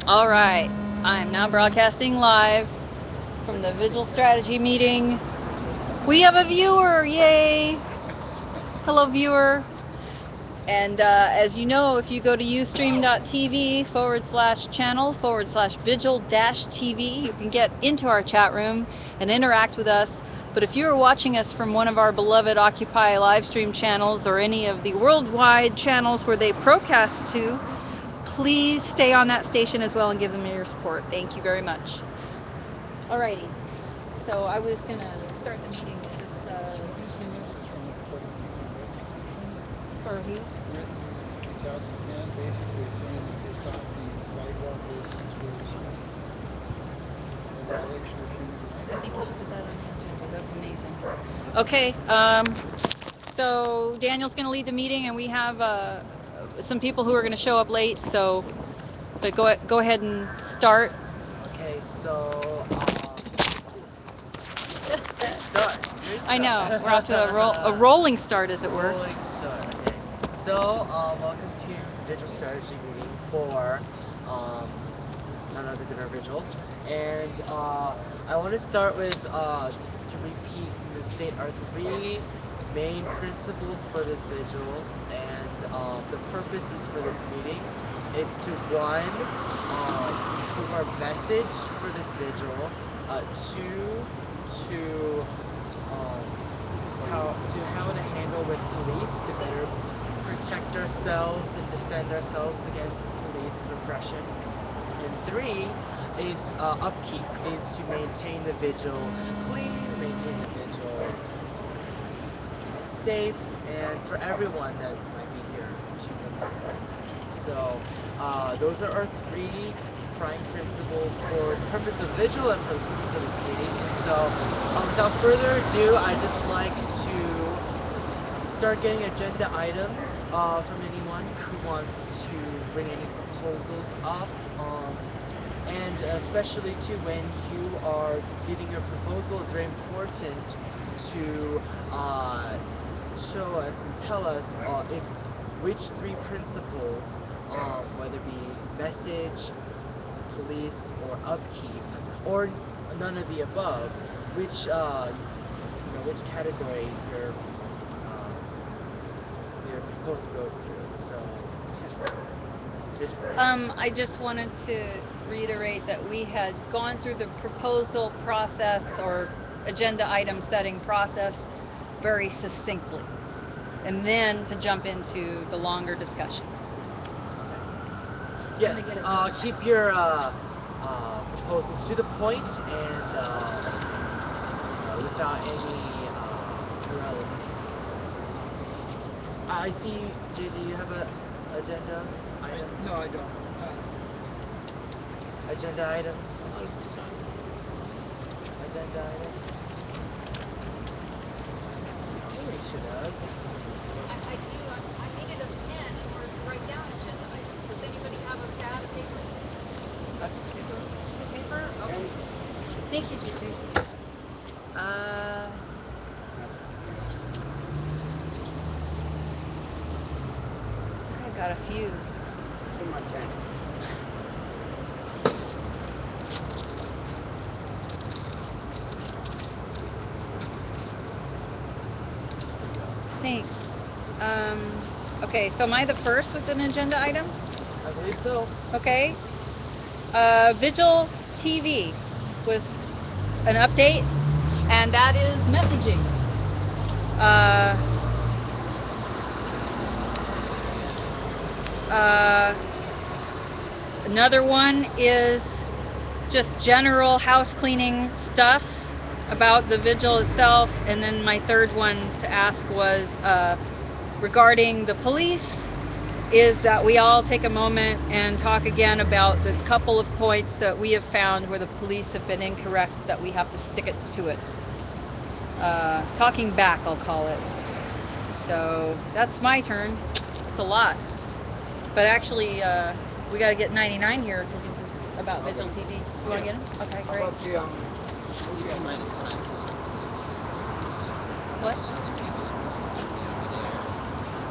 All right, I'm now broadcasting live from the Vigil Strategy meeting. We have a viewer, yay! Hello, viewer. And as you know, if you go to ustream.tv/channel/vigil-tv, you can get into our chat room and interact with us. But if you're watching us from one of our beloved Occupy live stream channels or any of the worldwide channels where they procast to, please stay on that station as well and give them your support. Thank you very much. Alrighty. So I was gonna start the meeting with this. So have you seen this? It's from quite a few universities. For who? Written in 2010, basically saying that they thought the sidewalk ordinance was a violation of human I think rights. you should put that on the agenda. That's amazing. Okay. So Daniel's gonna lead the meeting, and we have some people who are gonna show up late. So, but go ahead and start. Okay, so great start. Great I know start. we're off to a rolling start, as it were. Rolling start. Okay. So welcome to the Vigil Strategy meeting for none other than our Vigil, and I want to start with to repeat and state our three main principles for this vigil, and the purposes for this meeting is to one, prove our message for this vigil, two, to how to handle with police to better protect ourselves and defend ourselves against police repression, and three is upkeep, is to maintain the vigil clean, maintain the vigil safe, and for everyone that might be here to benefit. So those are our three prime principles for the purpose of vigil and for the purpose of this meeting. And so without further ado, I just like to start getting agenda items from anyone who wants to bring any proposals up. And especially too, when you are giving your proposal, it's very important to show us and tell us if which three principles, whether it be message, police, or upkeep, or none of the above, which which category your proposal goes through. So yes. I just wanted to reiterate that we had gone through the proposal process or agenda item setting process very succinctly, and then to jump into the longer discussion. Yes, keep your proposals to the point and without any irrelevancies. I see, JJ, you have an agenda item? No, I don't. Agenda item? Agenda item? Maybe she does. I do. I needed a pen in order to write down agenda items. Does anybody have a pad of paper? Paper? Okay. Thank you, Gigi. I got a few. Too much time. Thanks. Okay, so am I the first with an agenda item? I believe so. Okay. Vigil TV was an update, and that is messaging. Another one is just general house cleaning stuff about the vigil itself, and then my third one to ask was regarding the police, is that we all take a moment and talk again about the couple of points that we have found where the police have been incorrect, that we have to stick it to it. Talking back, I'll call it. So that's my turn. It's a lot. But actually, we got to get 99 here because this is about Vigil TV. You want to get him? Okay, great. What?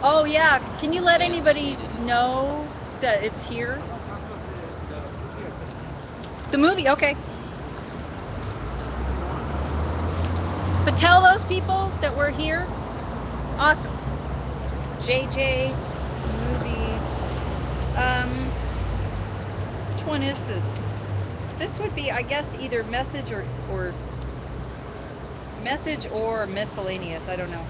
Oh yeah, can you let anybody know that it's here? The movie, okay. But tell those people that we're here. Awesome. JJ movie. Which one is this? This would be, I guess, either message or message or miscellaneous. I don't know.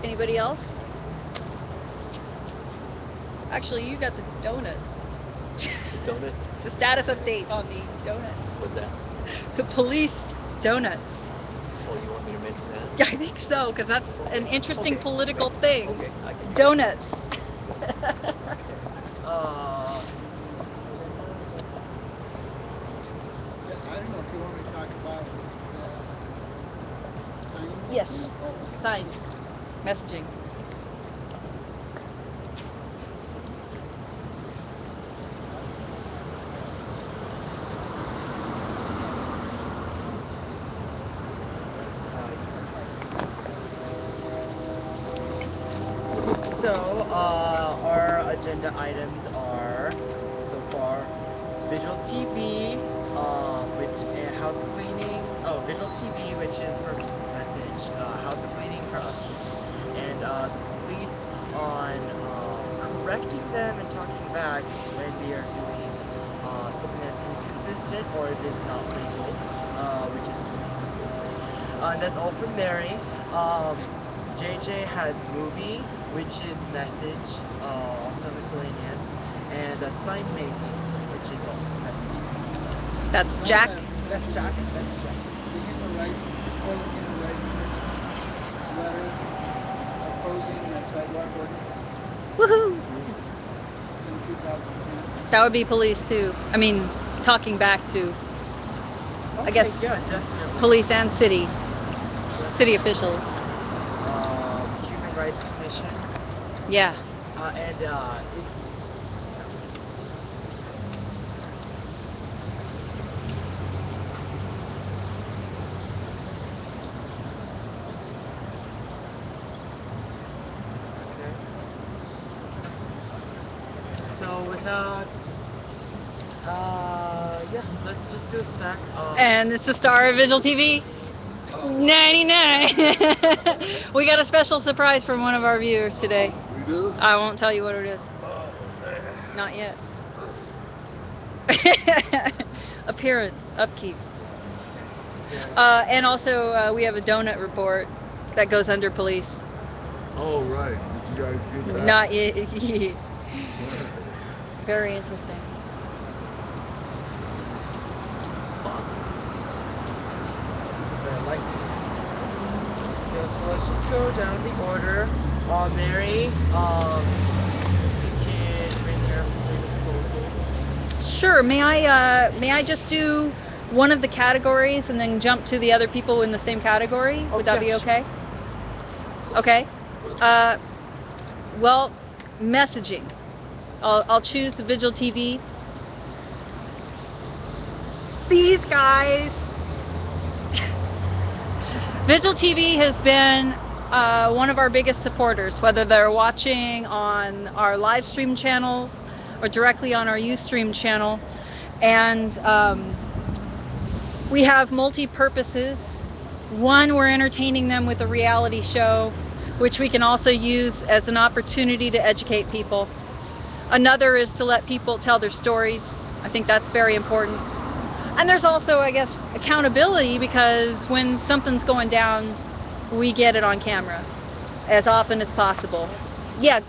Anybody else? Actually, you got the donuts. Donuts? The status update on the donuts. What's that? The police donuts. Oh, you want me to mention that? Yeah, I think so, because that's an interesting Okay, political okay, thing. Okay, I can. Donuts. I don't know if you want me to talk about sign. Yes. Signs. Messaging. So, our agenda items are so far visual TV, which house cleaning. Oh, visual TV, which is for message, house cleaning for upkeep, and the police on correcting them and talking back when they are doing something that's inconsistent or it is not legal, which is police obviously. And that's all from Mary. JJ has movie, which is message, also miscellaneous, and sign making, which is all message. So That's Jack. that's Jack. That's Jack. The Human Rights, Portland Human Rights Commission letter opposing the sidewalk ordinance Woohoo! in 2010. That would be police too. I mean, talking back to Okay, guess yeah, definitely. police and city officials. Human Rights Commission, Yeah. and okay. So without, yeah, let's just do a stack. And it's the star of Visual TV. 99. We got a special surprise from one of our viewers today. We do? I won't tell you what it is. Oh, man. Not yet. Appearance, upkeep. And also, we have a donut report that goes under police. Oh, right. Did you guys get that? Not yet. Very interesting. Like, yeah, so let's just go down the order. Mary, you can bring your proposals. Sure. May I just do one of the categories and then jump to the other people in the same category? Would that Okay, be sure. okay? Okay. Well, messaging. I'll choose the Vigil TV. These guys. Vigil TV has been one of our biggest supporters, whether they're watching on our live stream channels or directly on our Ustream channel. And we have multi-purposes. One, we're entertaining them with a reality show, which we can also use as an opportunity to educate people. Another is to let people tell their stories. I think that's very important. And there's also, I guess, accountability, because when something's going down, we get it on camera as often as possible. Yeah,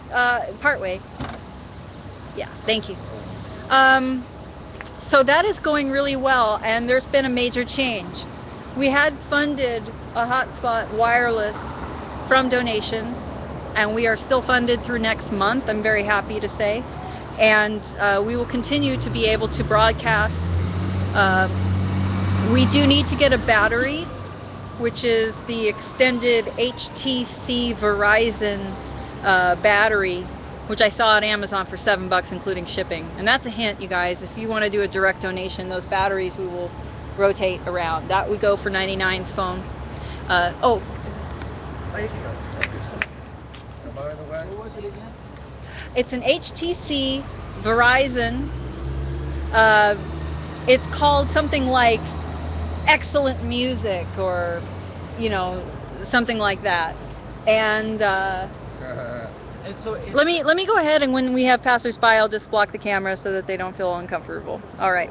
partway. Yeah, thank you. So that is going really well, and there's been a major change. We had funded a hotspot wireless from donations, and we are still funded through next month, I'm very happy to say. And we will continue to be able to broadcast. We do need to get a battery, which is the extended HTC Verizon battery, which I saw on Amazon for $7 including shipping. And that's a hint, you guys. If you want to do a direct donation, those batteries we will rotate around. That would go for 99's phone. Oh, you can go. Am I in the way? What was it again? It's an HTC Verizon. Uh, it's called something like excellent music or, you know, something like that. And And so it's, let me go ahead, and when we have passersby, I'll just block the camera so that they don't feel uncomfortable. All right.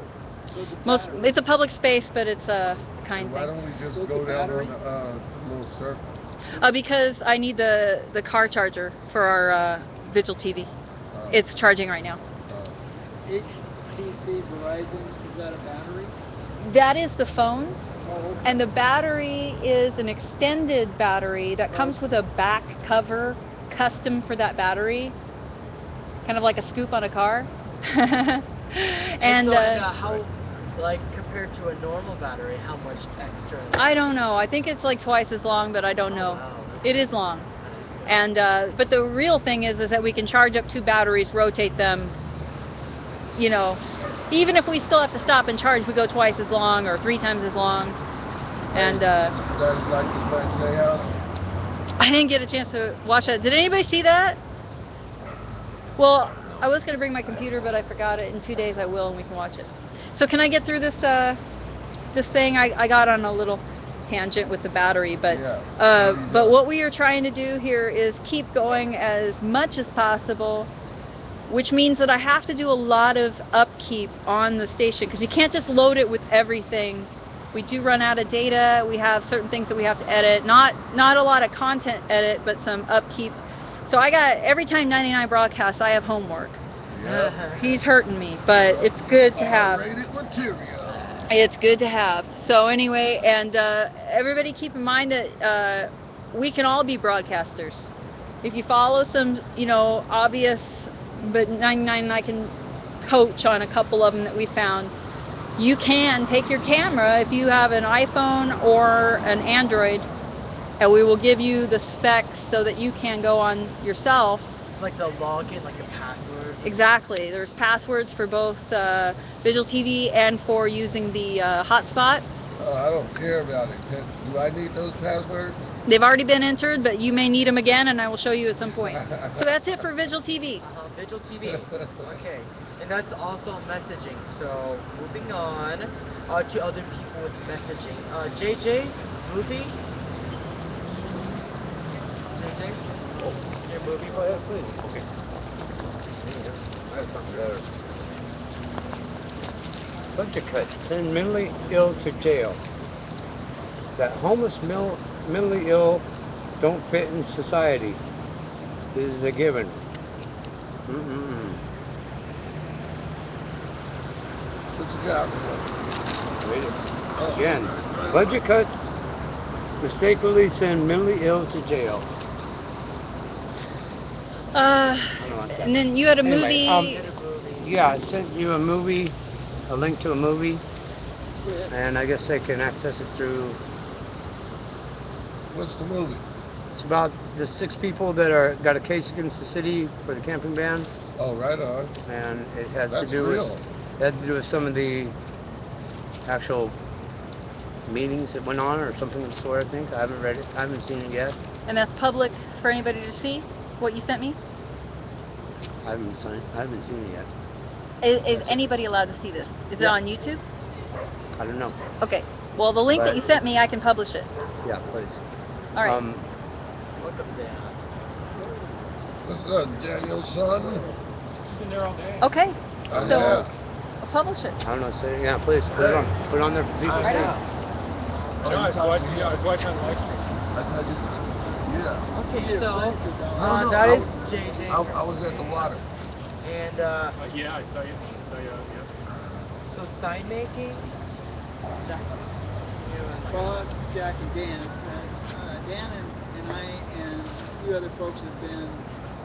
It's a public space, but it's a kind Why thing. don't we just What's go the down battery? on a little circle? Because I need the car charger for our Vigil TV. It's charging right now. HTC Verizon, is that a battery? That is the phone, Oh, okay. and the battery is an extended battery that comes with a back cover custom for that battery, kind of like a scoop on a car. and so how, like compared to a normal battery, how much extra? I don't know. I think it's like twice as long, but I don't know. Wow, It is long. that is good. And but the real thing is that we can charge up 2 batteries, rotate them. You know, even if we still have to stop and charge, we go twice as long or 3 times as long. And Did you guys like the French layout? I didn't get a chance to watch that. Did anybody see that? Well, I was going to bring my computer, but I forgot it. In 2 days I will, and we can watch it. So can I get through this this thing? I got on a little tangent with the battery, but Yeah. but what we are trying to do here is keep going as much as possible, which means that I have to do a lot of upkeep on the station because you can't just load it with everything. We do run out of data. We have certain things that we have to edit. Not a lot of content edit, but some upkeep. So I got every time 99 broadcasts, I have homework. Yeah. He's hurting me, but it's good to have. R-rated material. It's good to have. So anyway, and everybody keep in mind that we can all be broadcasters. If you follow some, you know, obvious, but 99 I can coach on a couple of them that we found. You can take your camera if you have an iPhone or an Android, and we will give you the specs so that you can go on yourself. Like the login, like the passwords. Exactly. There's passwords for both Visual TV and for using the hotspot. I don't care about it. Do I need those passwords? They've already been entered, but you may need them again, and I will show you at some point. So that's it for Visual TV. Vigil TV. Okay, and that's also messaging. So moving on to other people with messaging. JJ, movie. JJ, your movie. Oh, yeah, please. Okay. That's something better. Budget cuts. Send mentally ill to jail. That homeless, mentally ill don't fit in society. This is a given. What you got? Read it. Oh, Again, right. budget cuts mistakenly send mentally ill to jail. I don't know what that- And then you had a Anyway, movie. Yeah, I sent you a movie, a link to a movie, and I guess they can access it through. What's the movie? It's about the 6 people that got a case against the city for the camping ban, Oh, right on. and it has That's to do real. with had to do with some of the actual meetings that went on, or something of the sort. I think I haven't read it. I haven't seen it yet. And that's public for anybody to see. What you sent me. I haven't seen it yet. Is anybody allowed to see this? Is it Yeah. on YouTube? I don't know. Okay. Well, the link that But- you sent me, I can publish it. Yeah, please. All right. Welcome, Dan. What's up, Daniel, son? Okay. So Yeah. I'll publish it. I don't know. Say yeah, please put it on. Put it on there for people to Right see. on. Oh, you I was talking to watching. me? I was watching on live stream. I thought you. Yeah. Okay, so No, that I- is JJ. I was at the water. And Yeah, I saw you. I saw you. Yeah. so sign making. Jack. You and Well, it's Jack and Dan. Dan and I and a few other folks have been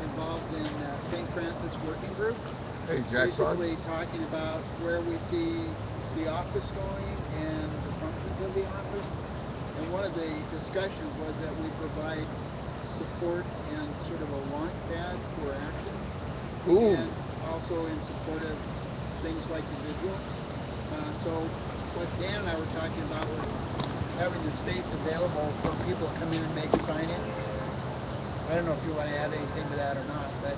involved in St. Francis Working Group. Hey, Jackson. Basically talking about where we see the office going and the functions of the office. And one of the discussions was that we provide support and sort of a launch pad for actions. Ooh. And also in support of things like the vigil. So what Dan and I were talking about was having the space available for people to come in and make sign-ins. I don't know if you want to add anything to that or not, but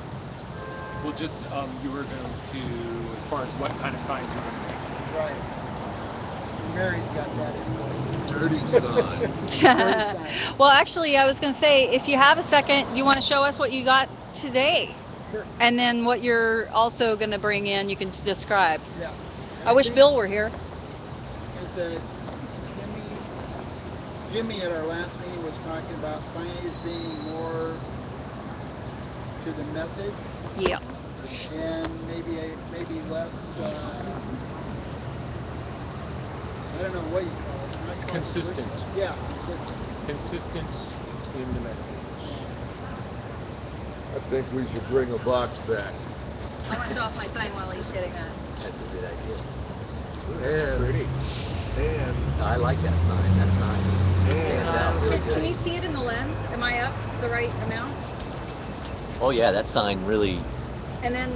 Well, just you were going to, as far as what kind of signs you're going to make. Right. Mary's got that info. Dirty sign. Well, actually, I was going to say, if you have a second, you want to show us what you got today, Sure. and then what you're also going to bring in, you can describe. Yeah. I wish Bill were here. Is Jimmy at our last meeting was talking about signage being more to the message Yeah. and maybe less. I don't know what you call it. Not Consistent. controversial. Yeah, consistent. Consistent in the message. I think we should bring a box back. I want to show off my sign while he's getting that. That's a good idea. And, Pretty. and, I like that sign. That's nice. It stands out really Can good. you see it in the lens? Am I up the right amount? Oh yeah, that sign really And then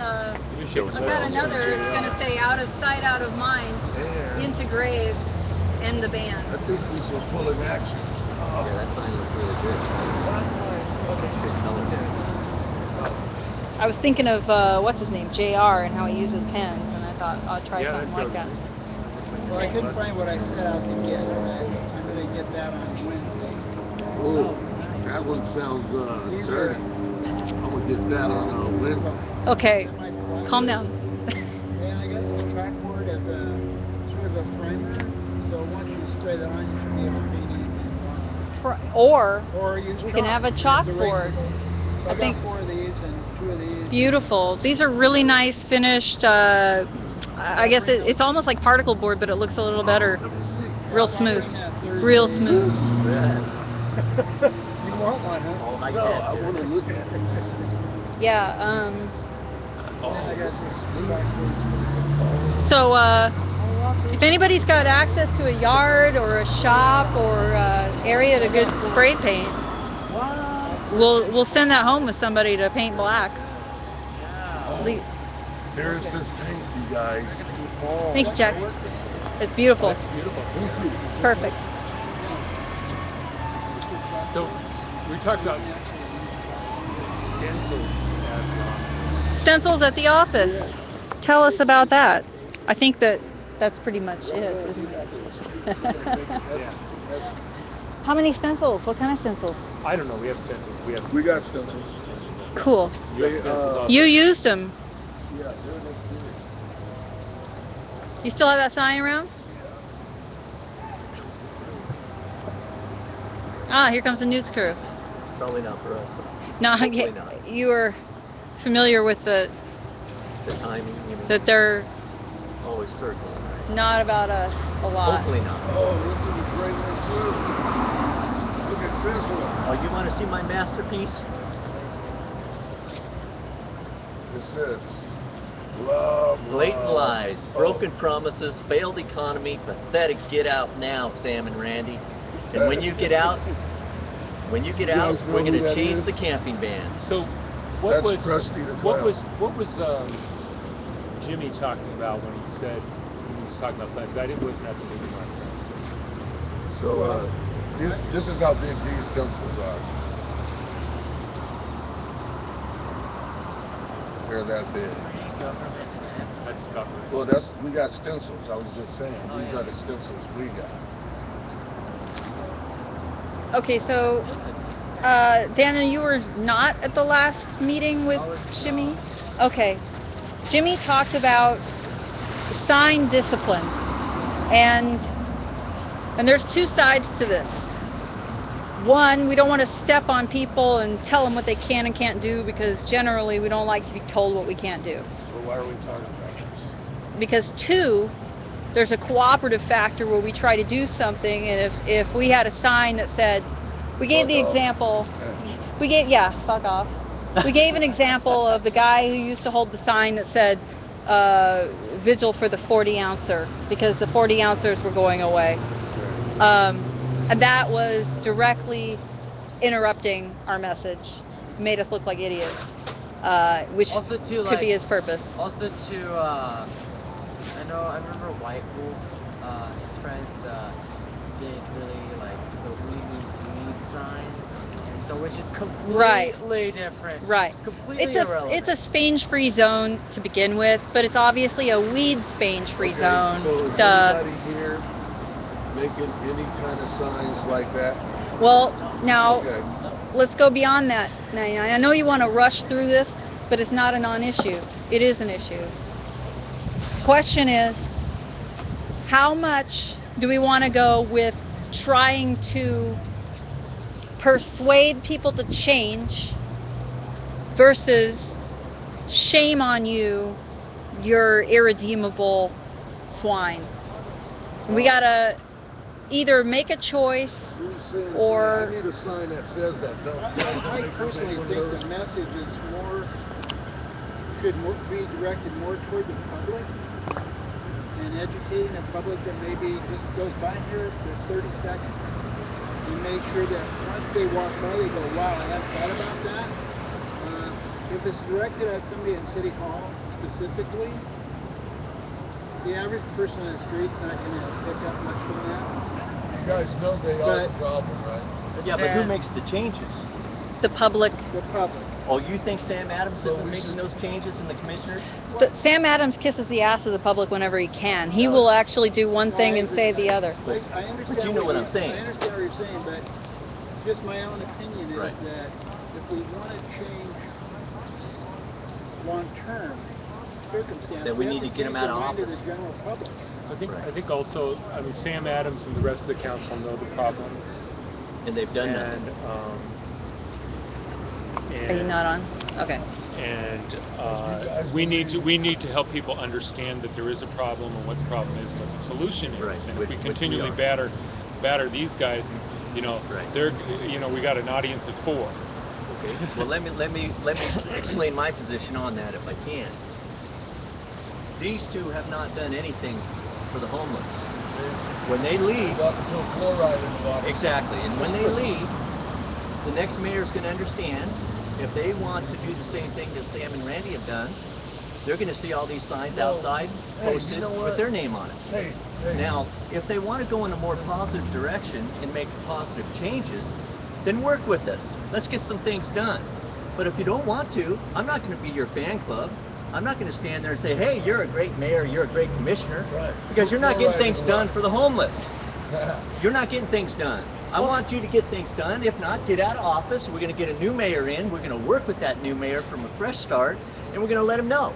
shows I've got well. another. It's going to say "out of sight, out of mind" and into graves and the band. I think we should pull an action. Yeah, that sign looks really good. Good color there. I was thinking of what's his name, JR, and how he uses pens, and I thought I'll try Yeah, something that's like that. Well, I couldn't find what I set out to get. I'm going to get that on Wednesday. Oh, that one sounds These dirty. I'm gonna get that on Wednesday. Okay, Semi-plastic. calm down. And I got this trackboard as a sort of a primer. So once you spray that on, you should be able to paint anything you want. Or Or use we chalk. can have a It's chalkboard. erasable. So I I think- got 4 of these and 2 of these. beautiful. These are really nice finished. I guess it's almost like particle board, but it looks a little better. Let me see. Real smooth. Bring that Thursday. Real smooth. Yeah. You want one, huh? All like No, that. I want to look at it. Yeah. I got this trackboard. So if anybody's got access to a yard or a shop or area to good spray paint, we'll send that home with somebody to paint black. Le- There's this paint, you guys. Thanks, Jack. It's beautiful. That's beautiful. Let me see. It's perfect. So we talked about stencils at the office. Stencils at the office. Tell us about that. I think that's pretty much it, isn't it? Yeah. How many stencils? What kind of stencils? I don't know. We have stencils. We got stencils. Cool. You have They, stencils also. You used them. Yeah, they're next to it. You still have that sign around? Ah, here comes the news crew. Probably not for us. No, Hopefully not. you were familiar with The timing, you mean, that they're always circling, right? not about us a lot. Hopefully not. Oh, this is a great one too. Look at this one. Oh, you want to see my masterpiece? It says, love, Blatant love. lies, Oh. broken promises, failed economy, pathetic get out now, Sam and Randy. And when you get out, guys know we're who gonna that change is? the camping ban. So what That's was Krusty the what Clown. was Jimmy talking about when he said when he was talking about signs? I wasn't at the meeting last time. So this is how big these stencils are. They're that big. That's about right. Well, we got stencils. I was just saying, these are the stencils we got. Okay, so Daniel, you were not at the last meeting with I was Jimmy? Okay. Jimmy talked about sign discipline. And there's 2 sides to this. One, we don't want to step on people and tell them what they can and can't do, because generally we don't like to be told what we can't do. So why are we talking about this? Because 2, there's a cooperative factor where we try to do something, and if we had a sign that said, we gave the Fuck off. example, Yeah. fuck off. We gave an example of the guy who used to hold the sign that said, vigil for the 40 ouncer, because the 40 ouncers were going away. And that was directly interrupting our message, made us look like idiots, which Also too, could like, be his purpose. Also to, I remember White Wolf, his friends did really like the we need signs, and So which is completely Right. different. Right. Completely It's irrelevant. a spange-free zone to begin with, but it's obviously a weed spange-free zone. So is Duh. anybody here making any kind of signs like that? Well, now Okay. let's go beyond that. Now, I know you want to rush through this, but it's not a non-issue. It is an issue. Question is, how much do we want to go with trying to persuade people to change versus shame on you, you're irredeemable swine? We gotta either make a choice Who's saying, or I need a sign that says that. Don't. I personally think the message is should be directed more toward the public and educating the public that maybe just goes by here for 30 seconds. And make sure that once they walk by, they go, wow, I hadn't thought about that. If it's directed at somebody in City Hall specifically, the average person on the street's not going to pick up much from that. You guys know they are the problem, right? Yeah, but who makes the changes? the public. The public. Oh, you think Sam Adams So isn't we making should- those changes in the commissioners? Sam Adams kisses the ass of the public whenever he can. He will actually do one thing and say the other. I understand. But you know what I'm saying. I understand what you're saying, but just my own opinion is Right. that if we want to change long-term circumstances, Then we need have to get 'em change out of the mind office. the general public. I think also, I mean, Sam Adams and the rest of the council know the problem. And they've done that. And, Are you not on? Okay. And we need to help people understand that there is a problem and what the problem is, what the solution is. Right, And which if we we continually are. batter these guys, and Right. they're, we got an audience of 4. Okay. Well, let me explain my position on that if I can. These two have not done anything for the homeless. When they leave, About to put fluoride in the water. exactly, and when they leave, the next mayor's going to understand if they want to do the same thing that Sam and Randy have done, they're going to see all these signs Well, outside hey, you posted know with what? their name on it. Hey. Now, if they want to go in a more positive direction and make positive changes, then work with us. Let's get some things done. But if you don't want to, I'm not going to be your fan club. I'm not going to stand there and say, hey, you're a great mayor, you're a great commissioner, Right. because you're not Fluoride getting in things the done water. for the homeless. You're not getting things done. I want you to get things done. If not, get out of office. We're going to get a new mayor in. We're going to work with that new mayor from a fresh start, and we're going to let him know.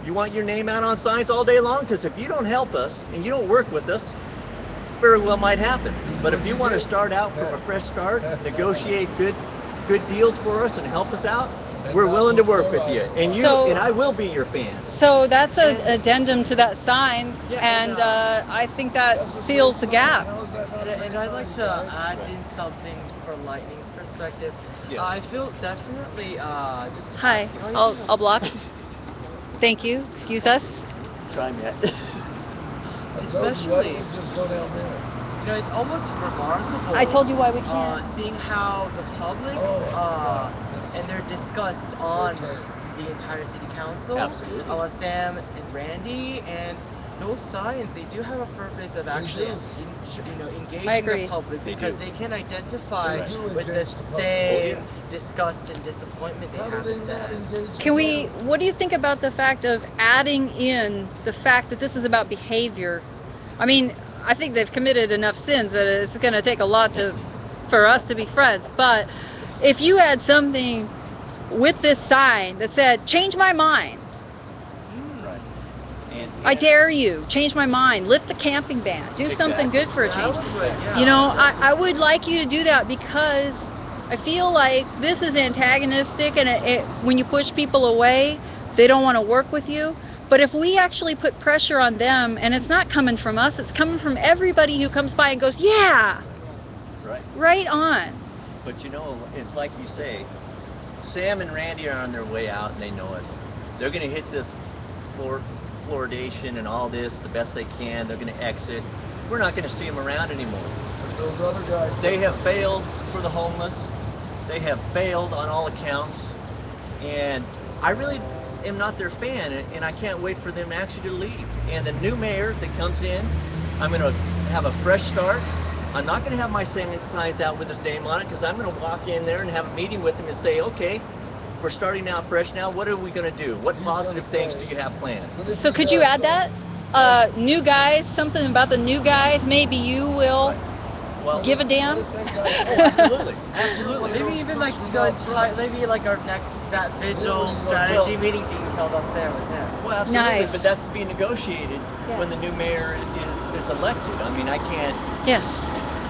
You want your name out on signs all day long? Because if you don't help us and you don't work with us, very well might happen. But if you want to start out from a fresh start, negotiate good deals for us and help us out, we're willing to work with you. And So- I will be your fan. So that's an addendum to that sign, Yeah, and and, I think that That's a fills the great sign. gap. How is that not a And great I'd sign, like you to guys? add in something from Lightning's perspective. Yeah. I feel definitely just Hi, asking- oh, I'll yeah. I'll block. Thank you. Excuse us. Try me at. I told you, why Especially- don't we just go down there? It's almost remarkable. I told you why we can't. Seeing how the public and their disgust on turn. the entire city council, Absolutely. on Sam and Randy, and those signs, they do have a purpose of actually do. engaging I agree. the public, They because do. they can identify They do with the engage the public. same Oh, yeah. disgust and disappointment they How have do they with not that. engage the Can we? public? What do you think about the fact of adding in the fact that this is about behavior? I mean, I think they've committed enough sins that it's going to take a lot for us to be friends. But if you had something with this sign that said, "Change my mind," Right. And, I dare you, change my mind, lift the camping ban, do something Exactly. good for a Yeah, change. yeah. You know, I would like you to do that, because I feel like this is antagonistic, and when you push people away, they don't want to work with you. But if we actually put pressure on them, and it's not coming from us, it's coming from everybody who comes by and goes, yeah, Right. right on. But it's like you say, Sam and Randy are on their way out and they know it. They're going to hit this fluoridation and all this the best they can. They're going to exit. We're not going to see them around anymore. And those other guys. They have failed for the homeless. They have failed on all accounts. And I really am not their fan, and I can't wait for them actually to leave. And the new mayor that comes in, I'm going to have a fresh start. I'm not going to have my signs out with his name on it because I'm going to walk in there and have a meeting with him and say, okay, we're starting out fresh now. What are we going to do? What He's positive gonna things say- do you have planned? And if So he could you does, add that? New guys, something about the new guys. Maybe you will Right. Well, give a damn. What if that guy oh, says- absolutely, One absolutely. of Maybe those even cooks like from the out front. entire, maybe like our next that vigil Well, strategy meeting being held up there with him. Well, absolutely, Nice. but that's being negotiated Yeah. when the new mayor is elected. I mean, I can't Yes.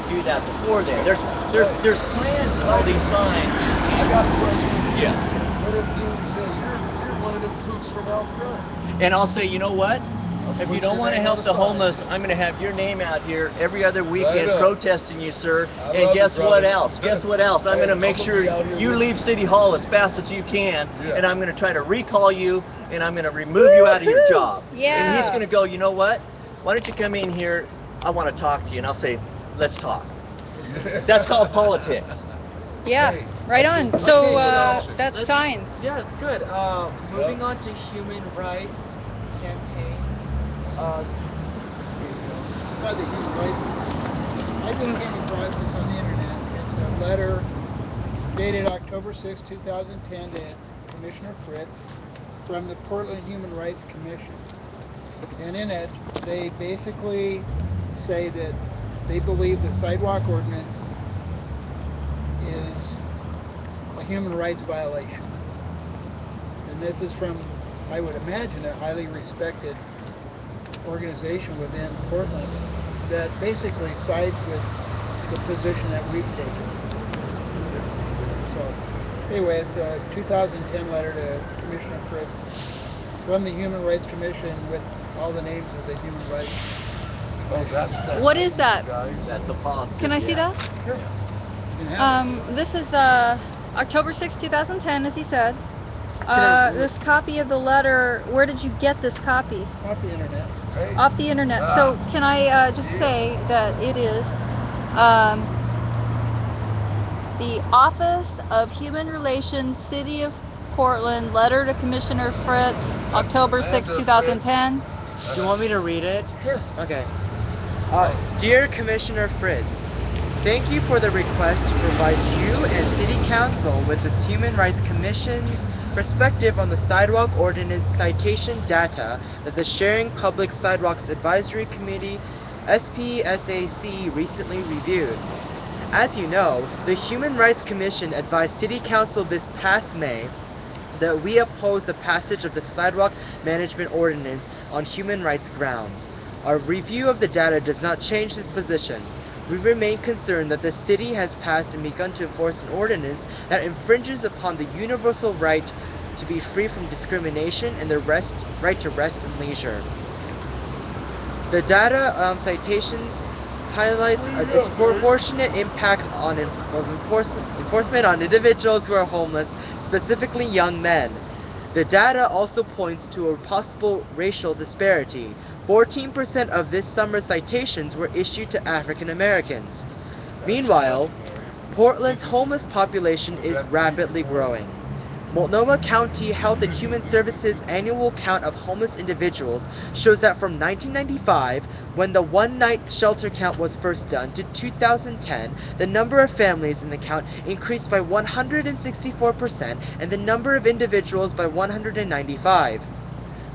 do that before then. There's plans and all these signs. I got a question. Yeah. What if dude says you're one of them cooks from out front? And I'll say, you know what? I'll If put you don't your want to name help on the sign. homeless, I'm going to have your name out here every other weekend up. protesting you, sir. I And love guess it, what brother. else? Guess what else? I'm Hey, going to I'm make gonna sure be out here you with leave you. City Hall as fast as you can, Yeah. and I'm going to try to recall you, and I'm going to remove you out of your job. And he's Yeah. going to go, you know what? Why don't you come in here? I want to talk to you. And I'll say, let's talk. That's called politics. Yeah. Hey, Right I'm on. getting- So I'm getting action. that's Let's- signs. Yeah, it's good. Moving on to human rights campaign. By the human rights. I just came across this on the internet. It's a letter dated October 6, 2010 to Commissioner Fritz from the Portland Human Rights Commission. And in it, they basically say that they believe the sidewalk ordinance is a human rights violation. And this is from, I would imagine, a highly respected organization within Portland that basically sides with the position that we've taken. So anyway, it's a 2010 letter to Commissioner Fritz from the Human Rights Commission with all the names of the human rights. Oh, that's that. What is that? Guys. That's a positive. Can I see yeah. that? Sure. You can have it. This is October 6, 2010, as he said. I- This copy of the letter, where did you get this copy? Off the internet. Hey, Off the internet. So can I just say that it is the Office of Human Relations, City of Portland, letter to Commissioner Fritz, October 6, Amanda 2010. Do you want me to read it? Sure. Okay. Dear Commissioner Fritz, thank you for the request to provide you and City Council with this Human Rights Commission's perspective on the sidewalk ordinance citation data that the Sharing Public Sidewalks Advisory Committee, SPSAC, recently reviewed. As you know, the Human Rights Commission advised City Council this past May that we oppose the passage of the Sidewalk Management Ordinance on human rights grounds. Our review of the data does not change this position. We remain concerned that the city has passed and begun to enforce an ordinance that infringes upon the universal right to be free from discrimination and the right to rest and leisure. The data citations highlights a disproportionate impact of enforcement on individuals who are homeless, specifically young men. The data also points to a possible racial disparity. 14% of this summer's citations were issued to African Americans. Meanwhile, Portland's homeless population is rapidly growing. Multnomah County Health and Human Services annual count of homeless individuals shows that from 1995, when the one-night shelter count was first done, to 2010, the number of families in the count increased by 164% and the number of individuals by 195.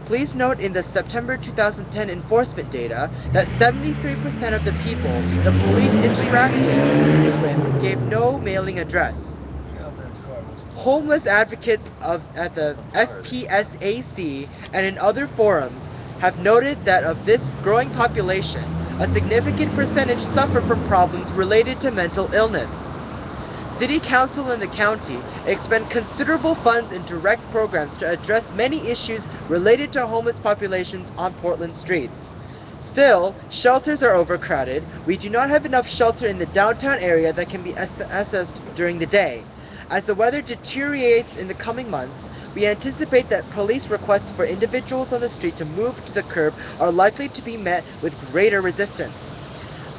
Please note in the September 2010 enforcement data that 73% of the people the police interacted with gave no mailing address. Homeless advocates at the SPSAC and in other forums have noted that of this growing population, a significant percentage suffer from problems related to mental illness. City Council and the county expend considerable funds in direct programs to address many issues related to homeless populations on Portland streets. Still, shelters are overcrowded. We do not have enough shelter in the downtown area that can be accessed during the day. As the weather deteriorates in the coming months, we anticipate that police requests for individuals on the street to move to the curb are likely to be met with greater resistance.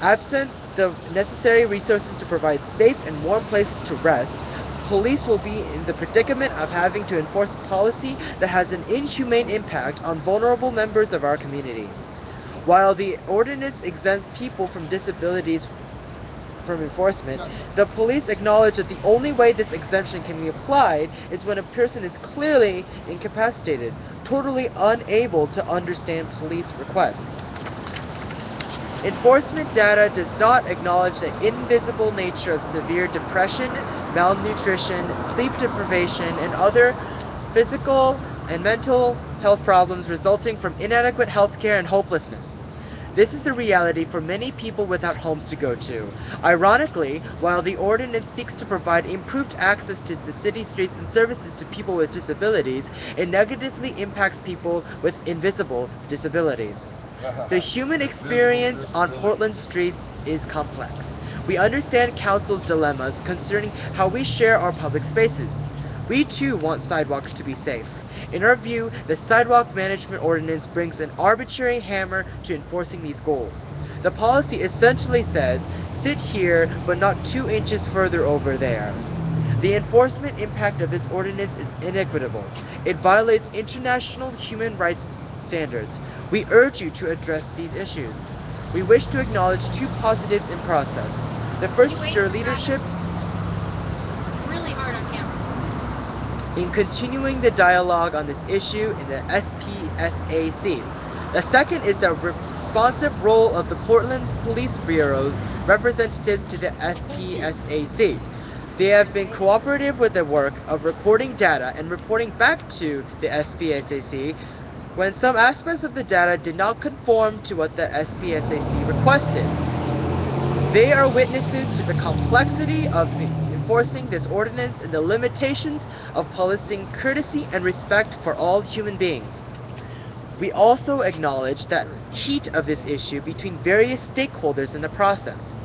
Absent the necessary resources to provide safe and warm places to rest, police will be in the predicament of having to enforce a policy that has an inhumane impact on vulnerable members of our community. While the ordinance exempts people from disabilities from enforcement, the police acknowledge that the only way this exemption can be applied is when a person is clearly incapacitated, totally unable to understand police requests. Enforcement data does not acknowledge the invisible nature of severe depression, malnutrition, sleep deprivation, and other physical and mental health problems resulting from inadequate health care and hopelessness. This is the reality for many people without homes to go to. Ironically, while the ordinance seeks to provide improved access to the city streets and services to people with disabilities, it negatively impacts people with invisible disabilities. The human experience on Portland streets is complex. We understand council's dilemmas concerning how we share our public spaces. We too want sidewalks to be safe. In our view, the sidewalk management ordinance brings an arbitrary hammer to enforcing these goals. The policy essentially says, sit here but not 2 inches further over there. The enforcement impact of this ordinance is inequitable. It violates international human rights standards. We urge you to address these issues. We wish to acknowledge 2 positives in process. The first is your leadership It's really hard on camera. in continuing the dialogue on this issue in the SPSAC. The second is the responsive role of the Portland Police Bureau's representatives to the SPSAC. They have been cooperative with the work of recording data and reporting back to the SPSAC when some aspects of the data did not conform to what the SPSAC requested. They are witnesses to the complexity of enforcing this ordinance and the limitations of policing courtesy and respect for all human beings. We also acknowledge the heat of this issue between various stakeholders in the process.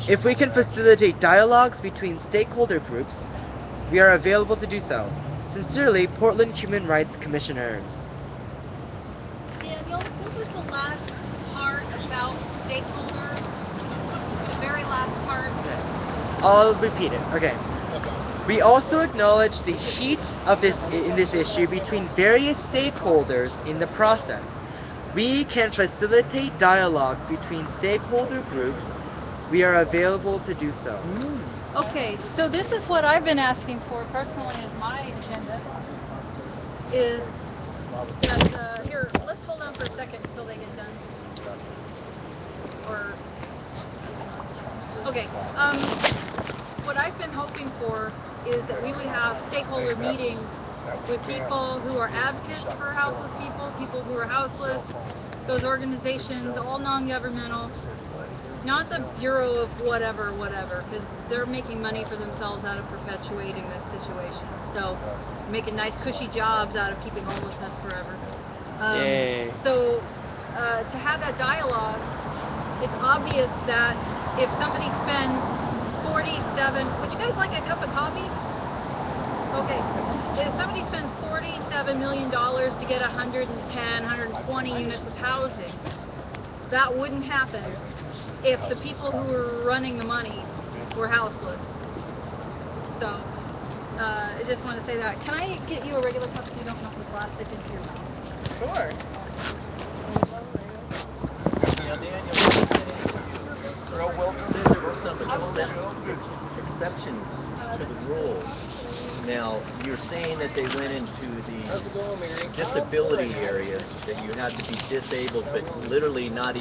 If we can facilitate dialogues between stakeholder groups, we are available to do so. Sincerely, Portland Human Rights Commissioners. Daniel, what was the last part about stakeholders? The very last part? I'll repeat it. Okay. We also acknowledge the heat of this issue between various stakeholders in the process. We can facilitate dialogues between stakeholder groups. We are available to do so. Okay, so this is what I've been asking for personally as my agenda, is that, here, let's hold on for a second until they get done. Or, okay, what I've been hoping for is that we would have stakeholder meetings with people who are advocates for houseless people, people who are houseless, those organizations, all non-governmental, not the Bureau of whatever, because they're making money for themselves out of perpetuating this situation. So, making nice cushy jobs out of keeping homelessness forever. So, to have that dialogue, it's obvious that if somebody spends 47, would you guys like a cup of coffee? Okay, if somebody spends $47 million to get 110, 120 units of housing, that wouldn't happen if the people who were running the money were houseless. So, I just want to say that. Can I get you a regular cup so you don't knock the plastic into your mouth? Sure. Now, Daniel, you said there were some exceptions to the rule. Now, you're saying that they went into the disability area, that you had to be disabled, but literally not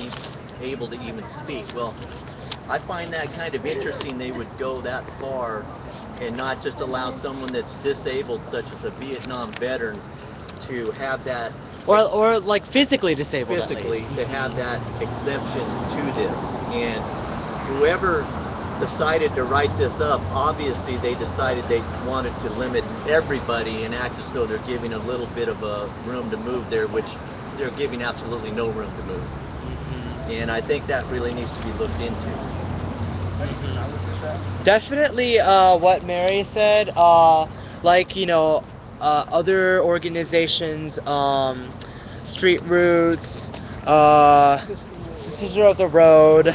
able to even speak. Well, I find that kind of interesting they would go that far and not just allow someone that's disabled, such as a Vietnam veteran, to have that Or like physically disabled physically, at least. to have that exemption to this. And whoever decided to write this up, obviously they decided they wanted to limit everybody and act as though they're giving a little bit of a room to move there, which they're giving absolutely no room to move. And I think that really needs to be looked into. Definitely what Mary said, like, other organizations, Street Roots, Sister of the Road,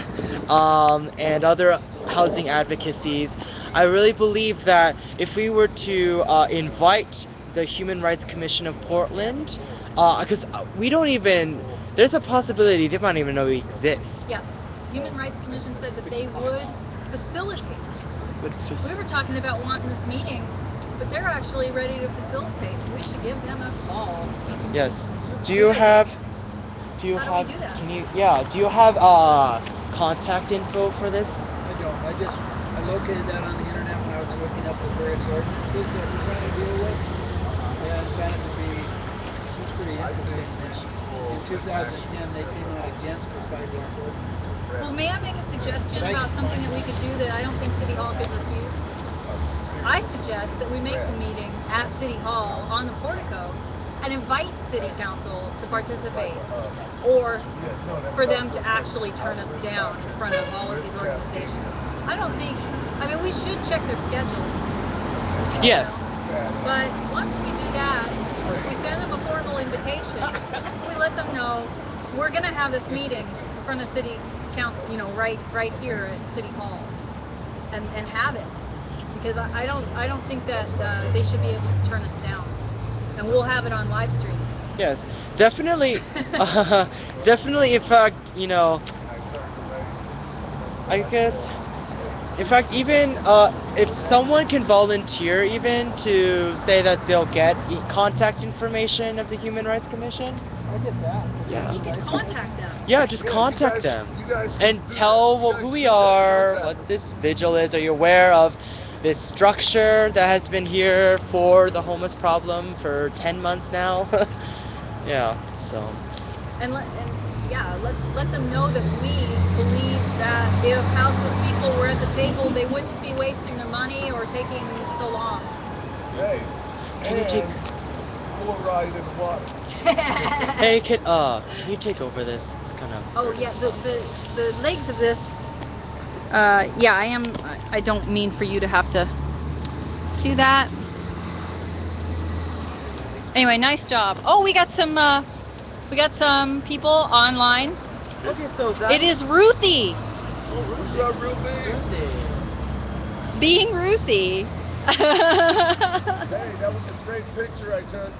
and other housing advocacies. I really believe that if we were to invite the Human Rights Commission of Portland, because we don't even, there's a possibility they might not even know we exist. Yeah. Human Rights Commission said that they would facilitate. We were talking about wanting this meeting, but they're actually ready to facilitate. We should give them a call. Yes. Let's Do you it. have? Do you How have? do we do that? Can you? Yeah. Do you have contact info for this? I don't. I located that on the internet when I was looking up the various ordinances that we're trying to deal with. And found it to be pretty interesting. In 2010, they came out against the sidewalk ordinance. Well, may I make a suggestion about something that we could do that I don't think City Hall could refuse? I suggest that we make the meeting at City Hall on the portico and invite City Council to participate, or for them to actually turn us down in front of all of these organizations. I mean, we should check their schedules. Yes. But once we do that, we send them a formal invitation. We let them know we're going to have this meeting in front of City Council, right here at City Hall, and have it, because I don't think that they should be able to turn us down, and we'll have it on live stream. Yes. Definitely. Definitely. In fact, I guess. In fact, even if someone can volunteer, even to say that they'll get contact information of the Human Rights Commission. I get that. Yeah. You can contact them. Yeah, just contact them and tell who we are, what this vigil is. Are you aware of this structure that has been here for the homeless problem for 10 months now? Yeah, so. And let them know that we believe that if houseless people were at the table, they wouldn't be wasting their money or taking so long. Hey, Can you take? Full ride in the water. Hey, can you take over this? It's kind of. Oh yeah, the legs of this. I don't mean for you to have to do that. Anyway, nice job. Oh, we got some people online. Okay, so that. It is Ruthie What's up, real big? being Ruthie. Hey, that was a great picture I took.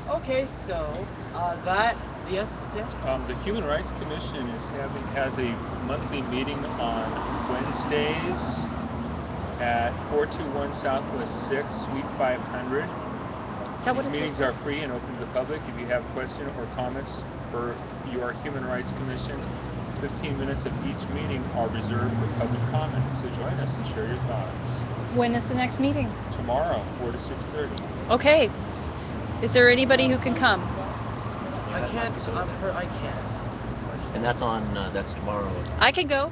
Okay, so yes. The Human Rights Commission has a monthly meeting on Wednesdays at 421 Southwest 6, Suite 500. These meetings are free and open to the public. If you have questions or comments for your Human Rights Commission, 15 minutes of each meeting are reserved for public comment. So join us and share your thoughts. When is the next meeting? Tomorrow, 4 to 6:30. Okay. Is there anybody who can come? I can't. I can't. And that's that's tomorrow. I can go.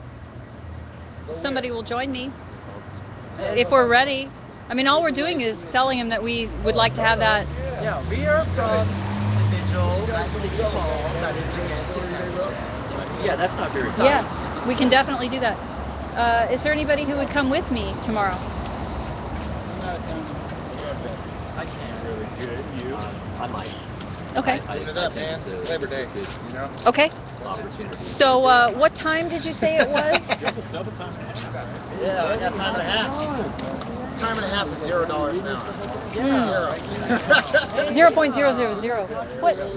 Somebody will join me if we're ready. I mean, all we're doing is telling him that we would like to have that. Yeah, we are from the vigil at City Hall. That is against the temple. Yeah, that's not very Yeah, we can definitely do that. Is there anybody who would come with me tomorrow? I'm not I can't. Really good. You? I might. Okay. Clean it up, man. It's Labor Day, you know? Okay. Opportunity. So, what time did you say it was? Double time. Yeah, I got time and a half. It's time and a half is $0 an hour. Yeah. 0.000.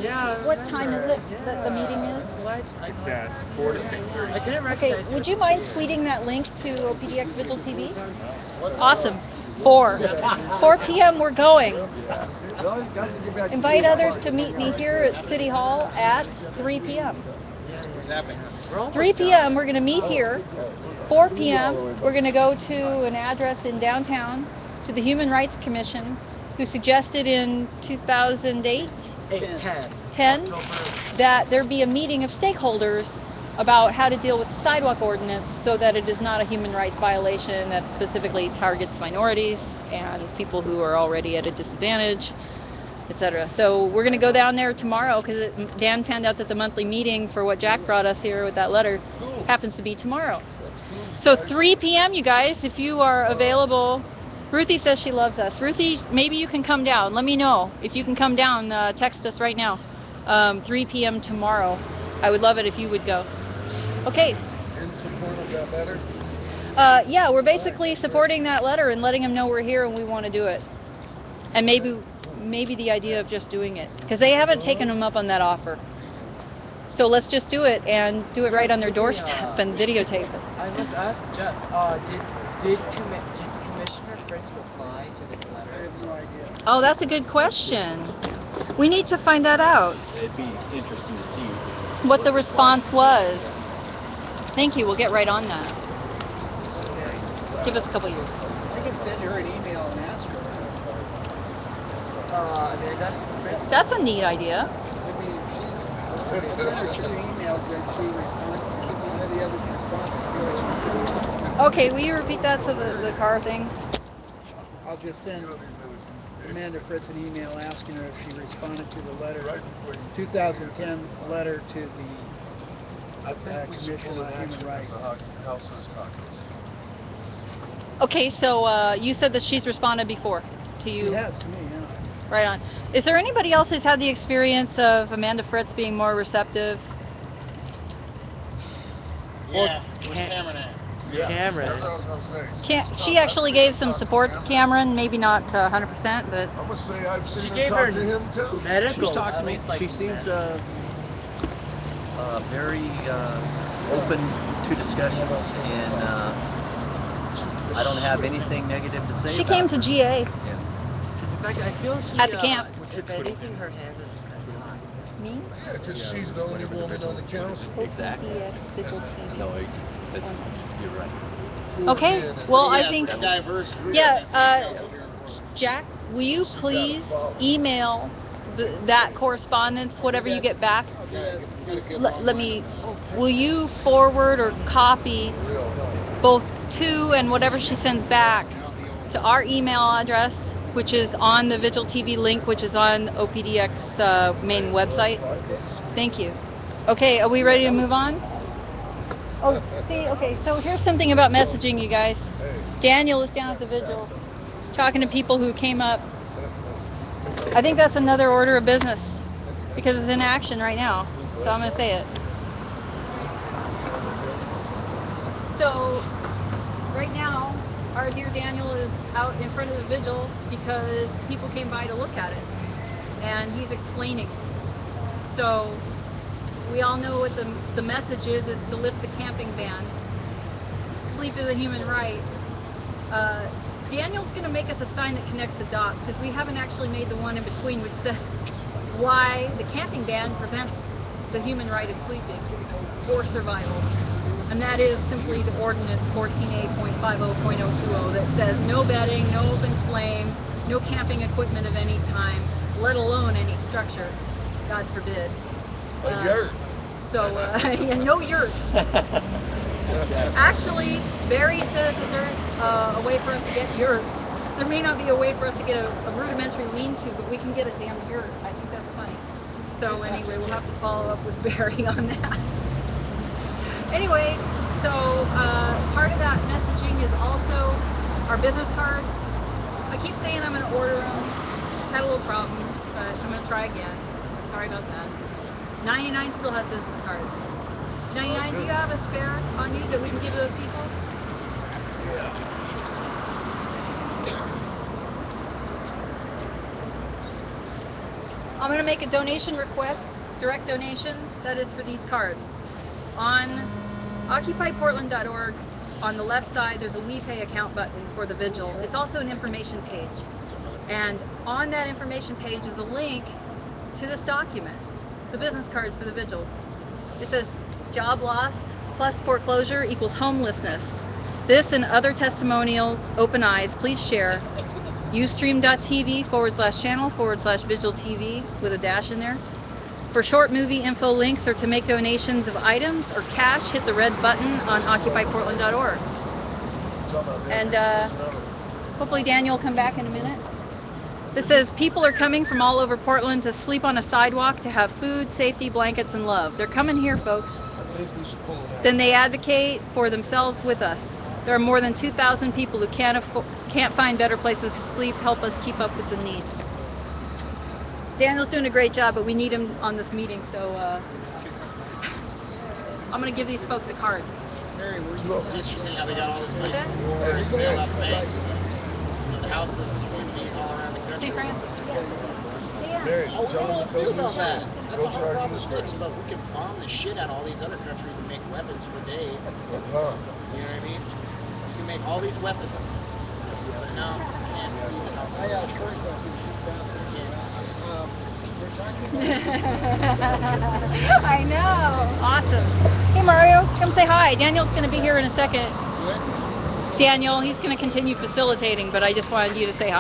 Yeah. What time is it that the meeting is? It's at 4 to 6:30. I couldn't Okay, recognize would you mind tweeting that link to OPDX Vigil TV? Awesome. 4 p.m. we're going. Invite others to meet me here at City Hall at 3 p.m. What's happening? 3 p.m. we're going to meet here. 4 p.m. we're going to go to an address in downtown to the Human Rights Commission, who suggested in 2008, 10 that there be a meeting of stakeholders about how to deal with the sidewalk ordinance so that it is not a human rights violation that specifically targets minorities and people who are already at a disadvantage, etc. So we're going to go down there tomorrow because Dan found out that the monthly meeting for what Jack brought us here with that letter happens to be tomorrow. So 3 p.m. you guys, if you are available. Ruthie says she loves us. Ruthie, maybe you can come down. Let me know if you can come down. Text us right now. 3 p.m. tomorrow. I would love it if you would go. Okay. In support of that letter? Yeah, we're basically supporting that letter and letting them know we're here and we want to do it. And maybe the idea of just doing it, because they haven't taken them up on that offer. So let's just do it and do it right on their Did they, doorstep and videotape it. I must ask Jeff, did Commissioner Fritz reply to this I letter? have no idea. Oh, that's a good question. We need to find that out. It'd be interesting to see What the response was. Thank you. We'll get right on that. Give us a couple years. I can send her an email and ask her. Amanda Fritz? That's a neat idea. I mean, I'll send her two emails that she responds to. None of the others respond. Okay, will you repeat that to the car thing? I'll just send Amanda Fritz an email asking her if she responded to the letter, 2010 letter to the I think we should Commission pull on an Human action Rights. as the House of Congress. Okay, so you said that she's responded before to you. She has to me, yeah. Right on. Is there anybody else who's had the experience of Amanda Fritz being more receptive? Yeah, where's Cameron at? Cameron. That's what I was gonna say. She actually gave some support to Cameron, maybe not 100%, but I'm gonna say I've seen She her gave talk her to him too. medical. She's talked to at me. least, like, She seems medical. very open to discussions, and I don't have anything negative to say she about came her. to GA. Yeah. In fact, I feel she, At the camp. if anything, her hands are just kind of tied. Me? Yeah, because she's the only woman on the council. Exactly. Vigil TV. No, you're right. Okay, well, I think, Diverse group. yeah, Jack, will you please email that correspondence, whatever you get back? Let me, will you forward or copy both to and whatever she sends back to our email address, which is on the Vigil TV link, which is on OPDX main website? Thank you. Okay, are we ready to move on? Oh, see, okay, so here's something about messaging, you guys. Daniel is down at the Vigil talking to people who came up. I think that's another order of business because it's in action right now, so I'm going to say it. So, right now, our dear Daniel is out in front of the Vigil because people came by to look at it, and he's explaining. So, we all know what the message is to lift the camping ban. Sleep is a human right. Daniel's going to make us a sign that connects the dots because we haven't actually made the one in between, which says why the camping ban prevents the human right of sleeping for survival. And that is simply the ordinance 14A.50.020 that says no bedding, no open flame, no camping equipment of any time, let alone any structure, God forbid. A yurt. So, yeah, no yurts. Actually, Barry says that there's a way for us to get yurts. There may not be a way for us to get a rudimentary lean-to, but we can get a damn yurt. I think that's funny. So anyway, we'll have to follow up with Barry on that. Anyway, so part of that messaging is also our business cards. I keep saying I'm going to order them. Had a little problem, but I'm going to try again. Sorry about that. 99 still has business cards. 99, do you have a spare on you that we can give to those people? Yeah. I'm going to make a donation request, direct donation, that is for these cards. On occupyportland.org, on the left side, there's a We Pay account button for the Vigil. It's also an information page. And on that information page is a link to this document, the business cards for the Vigil. It says, job loss plus foreclosure equals homelessness. This and other testimonials, open eyes, please share. Ustream.tv/channel/Vigil TV with a dash in there. For short movie info links or to make donations of items or cash, hit the red button on occupyportland.org. And hopefully Daniel will come back in a minute. This says, people are coming from all over Portland to sleep on a sidewalk to have food, safety, blankets, and love. They're coming here, folks. Then they advocate for themselves with us. There are more than 2,000 people who can't find better places to sleep. Help us keep up with the need. Daniel's doing a great job, but we need him on this meeting, so I'm going to give these folks a card. Mary, were you saying how they got all this money? What's that? They got banks, the houses, communities all around the country. St. Francis, yes. They Mary, Oh, we tell don't them do to about go that. use That's go all our charge problems Israel. fixed, but we can bomb the shit out of all these other countries and make weapons for days. Uh-huh. You know what I mean? You can make all these weapons. But no, you can't do the I houses. asked her questions. She's fascinated. We're talking I know. Awesome. Hey Mario, come say hi. Daniel's going to be here in a second. Daniel, he's going to continue facilitating, but I just wanted you to say hi.